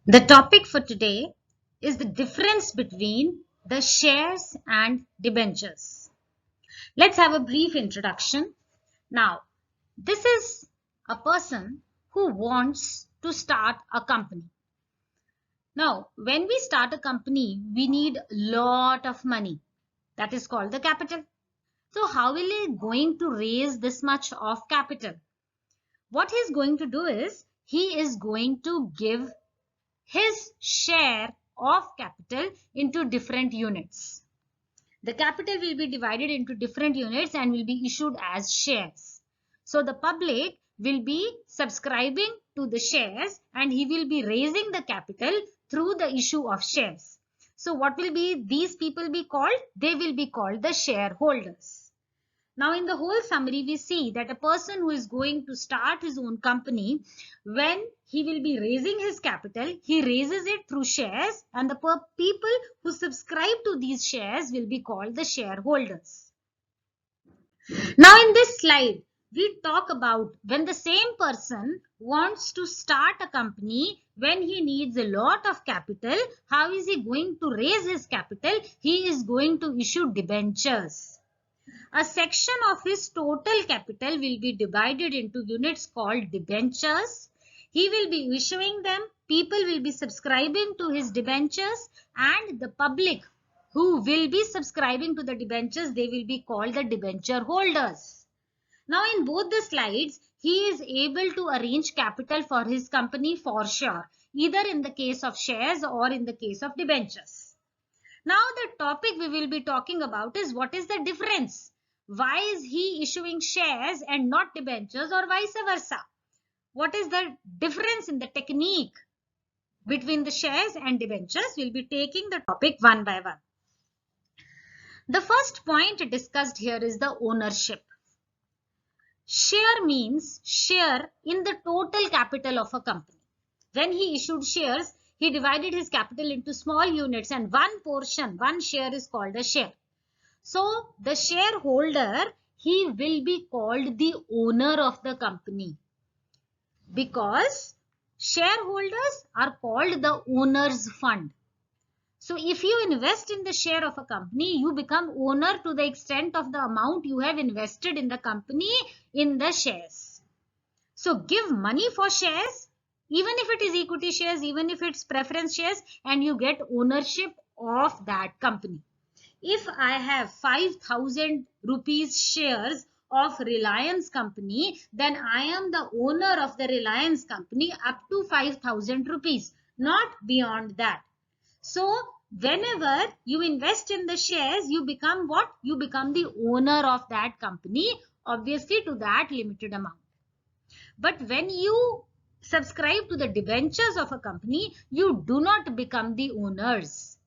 The topic for today is the difference between the shares and debentures. Let's have a brief introduction. Now, this is a person who wants to start a company. Now, when we start a company, we need a lot of money. That is called the capital. So, how will he going to raise this much of capital? What he is going to do is, he is going to give his share of capital into different units. The capital will be divided into different units and will be issued as shares. So the public will be subscribing to the shares and he will be raising the capital through the issue of shares. So what will be these people be called? They will be called the shareholders. Now, in the whole summary, we see that a person who is going to start his own company, when he will be raising his capital, he raises it through shares, and the people who subscribe to these shares will be called the shareholders. Now, in this slide, we talk about when the same person wants to start a company, when he needs a lot of capital, how is he going to raise his capital? He is going to issue debentures. A section of his total capital will be divided into units called debentures. He will be issuing them, people will be subscribing to his debentures, and the public who will be subscribing to the debentures, they will be called the debenture holders. Now in both the slides, he is able to arrange capital for his company for sure, either in the case of shares or in the case of debentures. Now the topic we will be talking about is what is the difference? Why is he issuing shares and not debentures or vice versa? What is the difference in the technique between the shares and debentures? We'll be taking the topic one by one. The first point discussed here is the ownership. Share means share in the total capital of a company. When he issued shares, he divided his capital into small units and one portion, one share is called a share. So the shareholder, he will be called the owner of the company because shareholders are called the owner's fund. So if you invest in the share of a company, you become owner to the extent of the amount you have invested in the company in the shares. So give money for shares, even if it is equity shares, even if it's preference shares, and you get ownership of that company. If I have 5,000 rupees shares of Reliance company, then I am the owner of the Reliance company up to 5,000 rupees, not beyond that. So whenever you invest in the shares, you become what? You become the owner of that company, obviously to that limited amount. But when you subscribe to the debentures of a company, you do not become the owners.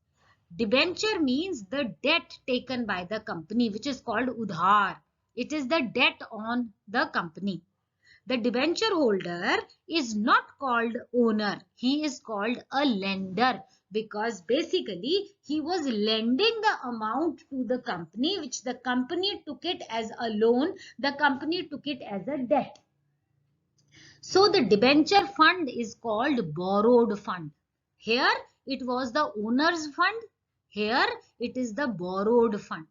Debenture means the debt taken by the company, which is called udhar. It is the debt on the company. The debenture holder is not called owner. He is called a lender because basically he was lending the amount to the company, which the company took it as a loan. The company took it as a debt. So the debenture fund is called borrowed fund. Here it was the owner's fund. Here it is the borrowed fund.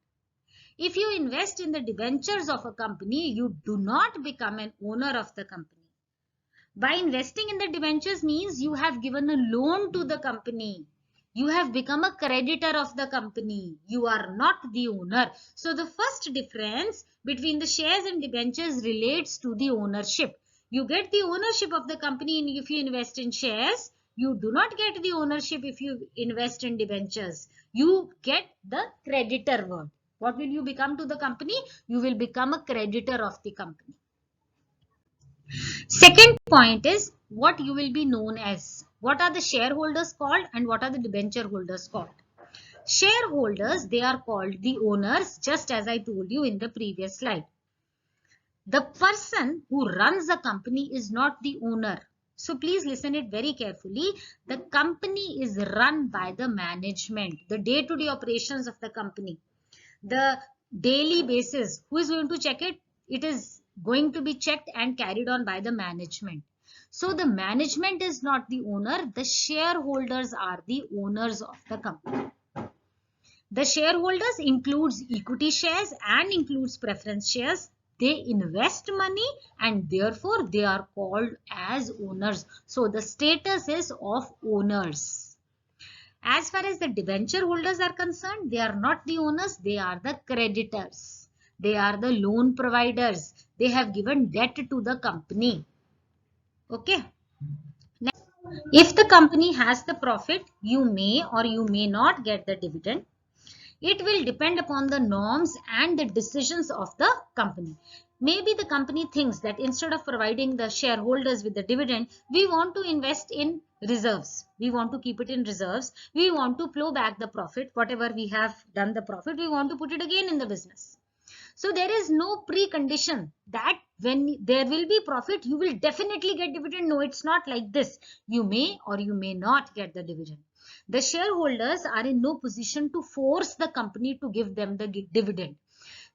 If you invest in the debentures of a company, you do not become an owner of the company. By investing in the debentures means you have given a loan to the company. You have become a creditor of the company. You are not the owner. So the first difference between the shares and debentures relates to the ownership. You get the ownership of the company if you invest in shares. You do not get the ownership if you invest in debentures. You get the creditor word. What will you become to the company? You will become a creditor of the company. Second point is what you will be known as. What are the shareholders called and what are the debenture holders called? Shareholders, they are called the owners, just as I told you in the previous slide. The person who runs the company is not the owner. So please listen it very carefully. The company is run by the management, the day-to-day operations of the company. The daily basis, who is going to check it? It is going to be checked and carried on by the management. So the management is not the owner, the shareholders are the owners of the company. The shareholders includes equity shares and includes preference shares. They invest money and therefore they are called as owners. So the status is of owners. As far as the debenture holders are concerned, they are not the owners, they are the creditors. They are the loan providers. They have given debt to the company. Okay. Next, if the company has the profit, you may or you may not get the dividend. It will depend upon the norms and the decisions of the company. Maybe the company thinks that instead of providing the shareholders with the dividend, we want to invest in reserves. We want to keep it in reserves. We want to plow back the profit. Whatever we have done the profit, we want to put it again in the business. So there is no precondition that when there will be profit, you will definitely get dividend. No, it's not like this. You may or you may not get the dividend. The shareholders are in no position to force the company to give them the dividend.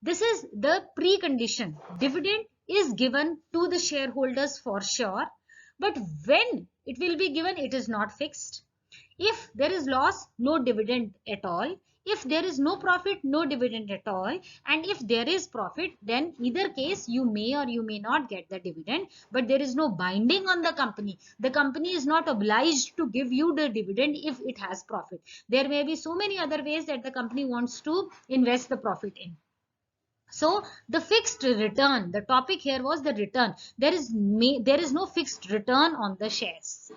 This is the precondition. Dividend is given to the shareholders for sure, but when it will be given, it is not fixed. If there is loss, no dividend at all. If there is no profit, no dividend at all. And if there is profit, then either case you may or you may not get the dividend, but there is no binding on the company. The company is not obliged to give you the dividend if it has profit. There may be so many other ways that the company wants to invest the profit in. So the fixed return, the topic here was the return. There is no fixed return on the shares.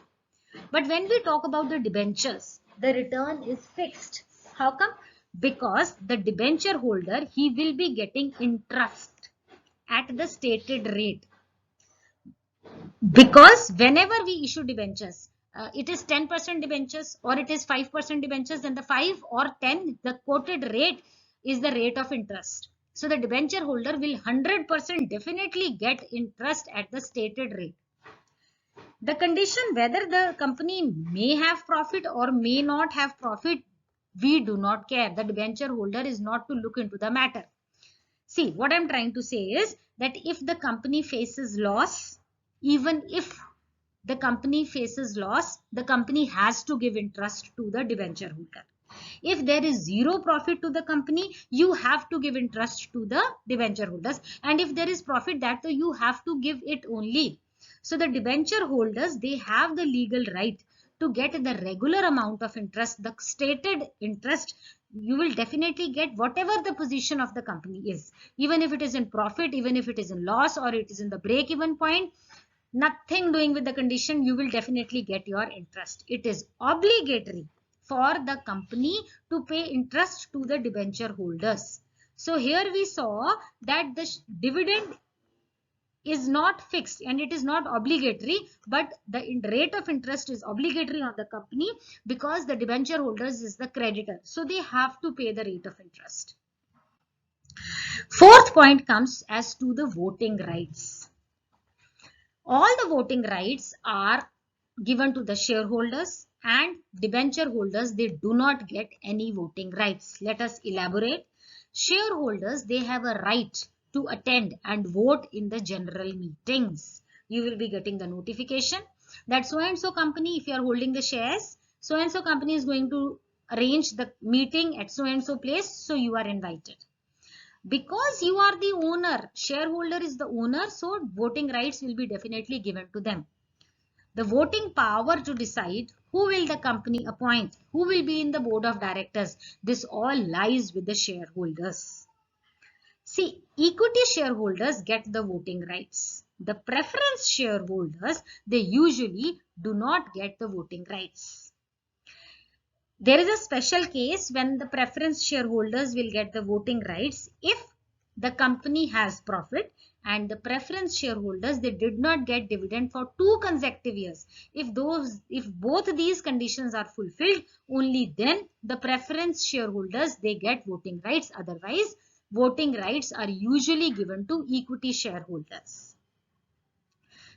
But when we talk about the debentures, the return is fixed. How come? Because the debenture holder, he will be getting interest at the stated rate. Because whenever we issue debentures, it is 10% debentures or it is 5% debentures, then the 5 or 10, the quoted rate is the rate of interest. So the debenture holder will 100% definitely get interest at the stated rate. The condition whether the company may have profit or may not have profit, we do not care. The debenture holder is not to look into the matter. See, what I'm trying to say is that if the company faces loss, even if the company faces loss, the company has to give interest to the debenture holder. If there is zero profit to the company, you have to give interest to the debenture holders. And if there is profit, that you have to give it only. So the debenture holders, they have the legal right to get the regular amount of interest, the stated interest. You will definitely get whatever the position of the company is, even if it is in profit, even if it is in loss, or it is in the break-even point. Nothing doing with the condition, you will definitely get your interest. It is obligatory for the company to pay interest to the debenture holders. So here we saw that the dividend is not fixed and it is not obligatory, but the rate of interest is obligatory on the company because the debenture holders is the creditor. So they have to pay the rate of interest. Fourth point comes as to the voting rights. All the voting rights are given to the shareholders, and debenture holders, they do not get any voting rights. Let us elaborate. Shareholders, they have a right to attend and vote in the general meetings. You will be getting the notification that so and so company, if you are holding the shares, so and so company is going to arrange the meeting at so and so place, so you are invited. Because you are the owner, shareholder is the owner, so voting rights will be definitely given to them. The voting power to decide who will the company appoint, who will be in the board of directors, this all lies with the shareholders. See, equity shareholders get the voting rights. The preference shareholders, they usually do not get the voting rights. There is a special case when the preference shareholders will get the voting rights if the company has profit and the preference shareholders, they did not get dividend for 2 consecutive years. If both these conditions are fulfilled, only then the preference shareholders, they get voting rights. Otherwise, voting rights are usually given to equity shareholders.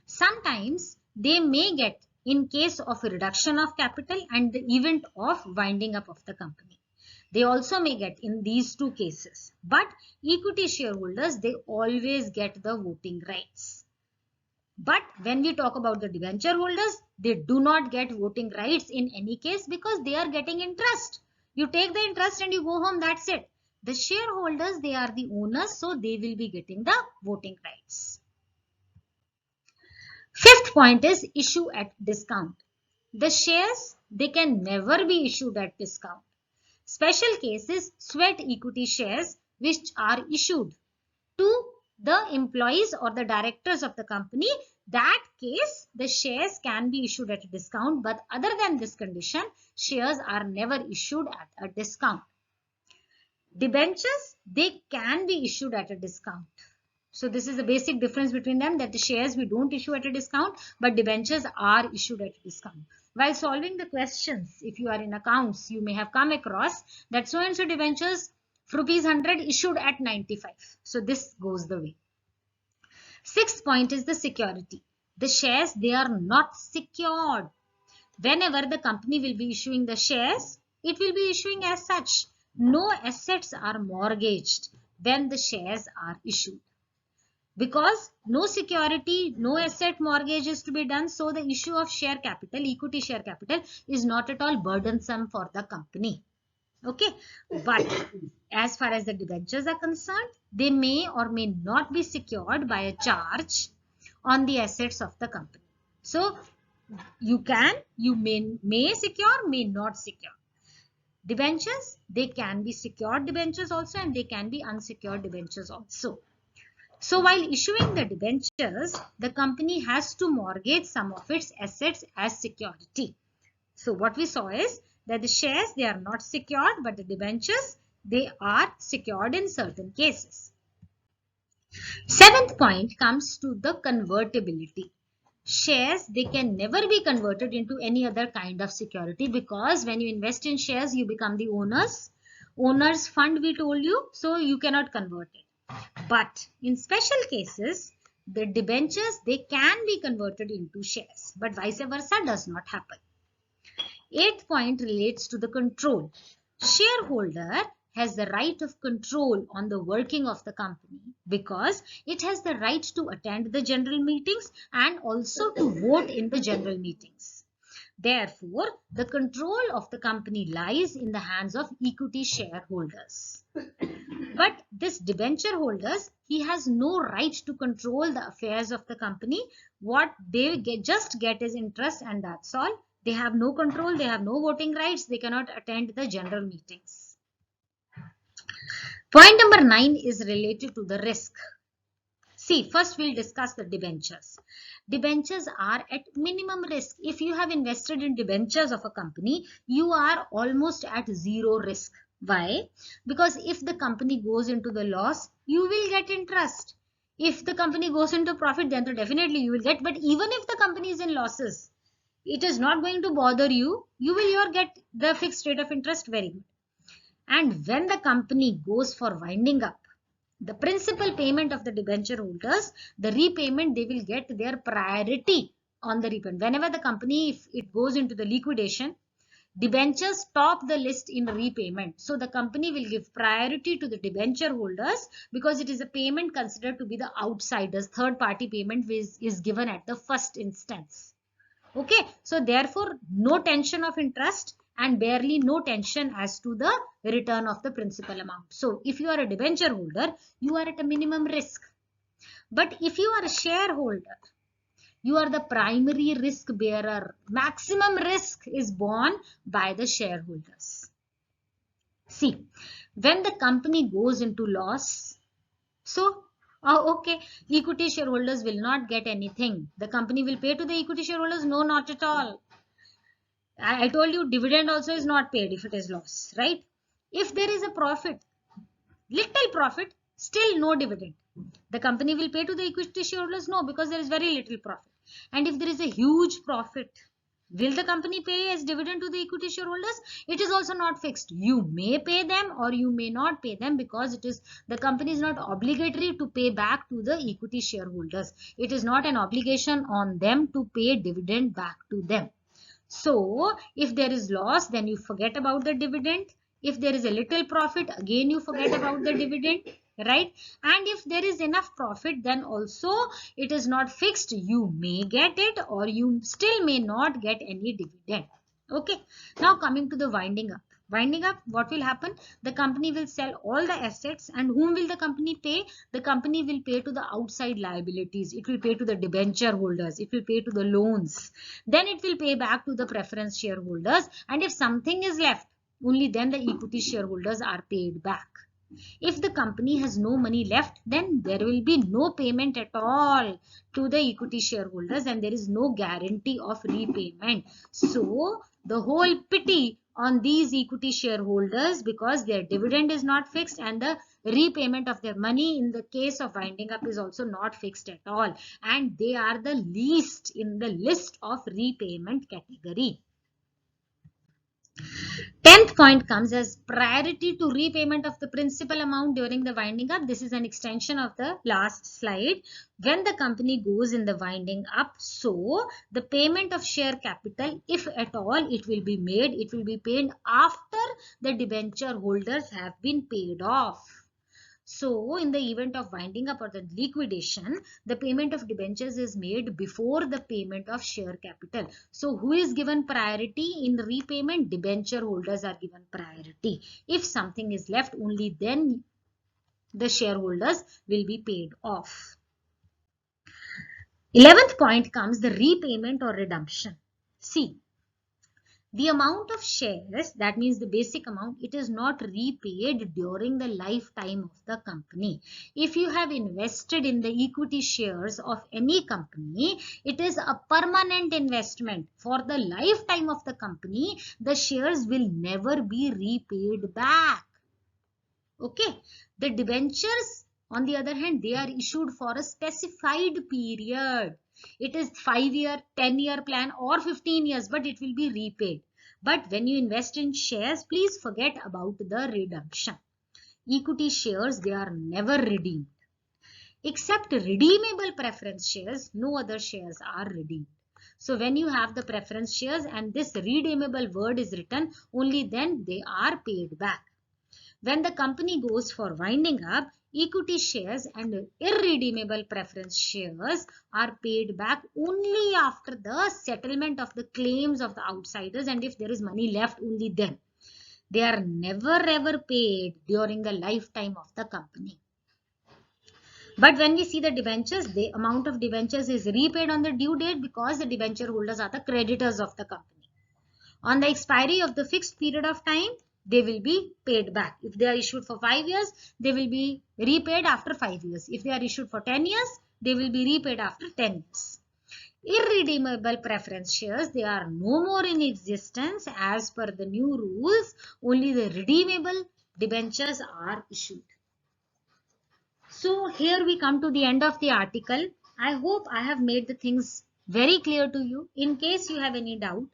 Sometimes they may get in case of a reduction of capital and the event of winding up of the company. They also may get in these 2 cases. But equity shareholders, they always get the voting rights. But when we talk about the debenture holders, they do not get voting rights in any case because they are getting interest. You take the interest and you go home, that's it. The shareholders, they are the owners, so they will be getting the voting rights. Fifth point is issue at discount. The shares, they can never be issued at discount. Special case is sweat equity shares which are issued to the employees or the directors of the company. That case, the shares can be issued at a discount, but other than this condition, shares are never issued at a discount. Debentures, they can be issued at a discount. So this is the basic difference between them, that the shares we don't issue at a discount, but debentures are issued at a discount. While solving the questions, if you are in accounts, you may have come across that so and so debentures for ₹100 issued at 95. So this goes the way. Sixth point is the security. The shares, they are not secured. Whenever the company will be issuing the shares, it will be issuing as such. No assets are mortgaged when the shares are issued. Because no security, no asset mortgage is to be done, so the issue of share capital, equity share capital, is not at all burdensome for the company. Okay, but as far as the debentures are concerned, they may or may not be secured by a charge on the assets of the company. So you may secure, may not secure. Debentures, they can be secured debentures also, and they can be unsecured debentures also. So while issuing the debentures, the company has to mortgage some of its assets as security. So what we saw is that the shares, they are not secured, but the debentures, they are secured in certain cases. Seventh point comes to the convertibility. Shares, they can never be converted into any other kind of security, because when you invest in shares, you become the owner's fund, we told you, so you cannot convert it. But in special cases, the debentures, they can be converted into shares, but vice versa does not happen. Eighth point relates to the control. Shareholder has the right of control on the working of the company because it has the right to attend the general meetings and also to vote in the general meetings. Therefore, the control of the company lies in the hands of equity shareholders. But this debenture holders, he has no right to control the affairs of the company. What they just get is interest, and that's all. They have no control, they have no voting rights, they cannot attend the general meetings. Point number 9 is related to the risk. See, first we'll discuss the debentures. Debentures are at minimum risk. If you have invested in debentures of a company, you are almost at zero risk. Why? Because if the company goes into the loss, you will get interest. If the company goes into profit, then definitely you will get. But even if the company is in losses, it is not going to bother you. You will get the fixed rate of interest very good. And when the company goes for winding up, the principal payment of the debenture holders, the repayment, they will get their priority on the repayment. Whenever the company, if it goes into the liquidation, debentures top the list in repayment. So the company will give priority to the debenture holders because it is a payment considered to be the outsiders. Third party payment is given at the first instance. Okay, so therefore no tension of interest and barely no tension as to the return of the principal amount. So if you are a debenture holder, you are at a minimum risk. But if you are a shareholder, you are the primary risk bearer. Maximum risk is borne by the shareholders. See, when the company goes into loss, so okay, equity shareholders will not get anything. The company will pay to the equity shareholders? No, not at all. I told you dividend also is not paid if it is loss, right? If there is a profit, little profit, still no dividend. The company will pay to the equity shareholders? No, because there is very little profit. And if there is a huge profit, will the company pay as dividend to the equity shareholders? It is also not fixed. You may pay them or you may not pay them because it is the company is not obligatory to pay back to the equity shareholders. It is not an obligation on them to pay dividend back to them. So if there is loss, then you forget about the dividend. If there is a little profit, again you forget about the dividend. right? And if there is enough profit, then also it is not fixed. You may get it or you still may not get any dividend. Okay, now coming to the winding up. Winding up, what will happen? The company will sell all the assets, and whom will the company pay? The company will pay to the outside liabilities. It will pay to the debenture holders. It will pay to the loans. Then it will pay back to the preference shareholders. And if something is left, only then the equity shareholders are paid back. If the company has no money left, then there will be no payment at all to the equity shareholders, and there is no guarantee of repayment. So the whole pity on these equity shareholders, because their dividend is not fixed and the repayment of their money in the case of winding up is also not fixed at all, and they are the least in the list of repayment category. 10th point comes as priority to repayment of the principal amount during the winding up. This is an extension of the last slide. When the company goes in the winding up, so the payment of share capital, if at all it will be made, it will be paid after the debenture holders have been paid off. So, in the event of winding up or the liquidation, the payment of debentures is made before the payment of share capital. So, who is given priority in repayment? Debenture holders are given priority. If something is left, only then the shareholders will be paid off. 11th point comes the repayment or redemption. See, the amount of shares, that means the basic amount, it is not repaid during the lifetime of the company. If you have invested in the equity shares of any company, it is a permanent investment. For the lifetime of the company, the shares will never be repaid back. Okay. The debentures, on the other hand, they are issued for a specified period. It is 5-year, 10-year plan or 15 years, but it will be repaid. But when you invest in shares, please forget about the redemption. Equity shares, they are never redeemed. Except redeemable preference shares, no other shares are redeemed. So when you have the preference shares and this redeemable word is written, only then they are paid back. When the company goes for winding up, equity shares and irredeemable preference shares are paid back only after the settlement of the claims of the outsiders, and if there is money left, only then. They are never ever paid during the lifetime of the company. But when we see the debentures, the amount of debentures is repaid on the due date because the debenture holders are the creditors of the company. On the expiry of the fixed period of time, they will be paid back. If they are issued for 5 years, they will be repaid after 5 years. If they are issued for 10 years, they will be repaid after 10 years. Irredeemable preference shares, they are no more in existence as per the new rules. Only the redeemable debentures are issued. So here we come to the end of the article. I hope I have made the things very clear to you. In case you have any doubt,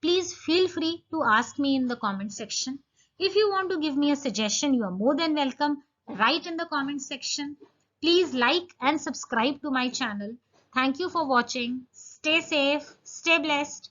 please feel free to ask me in the comment section. If you want to give me a suggestion, you are more than welcome. Write in the comment section. Please like and subscribe to my channel. Thank you for watching. Stay safe, stay blessed.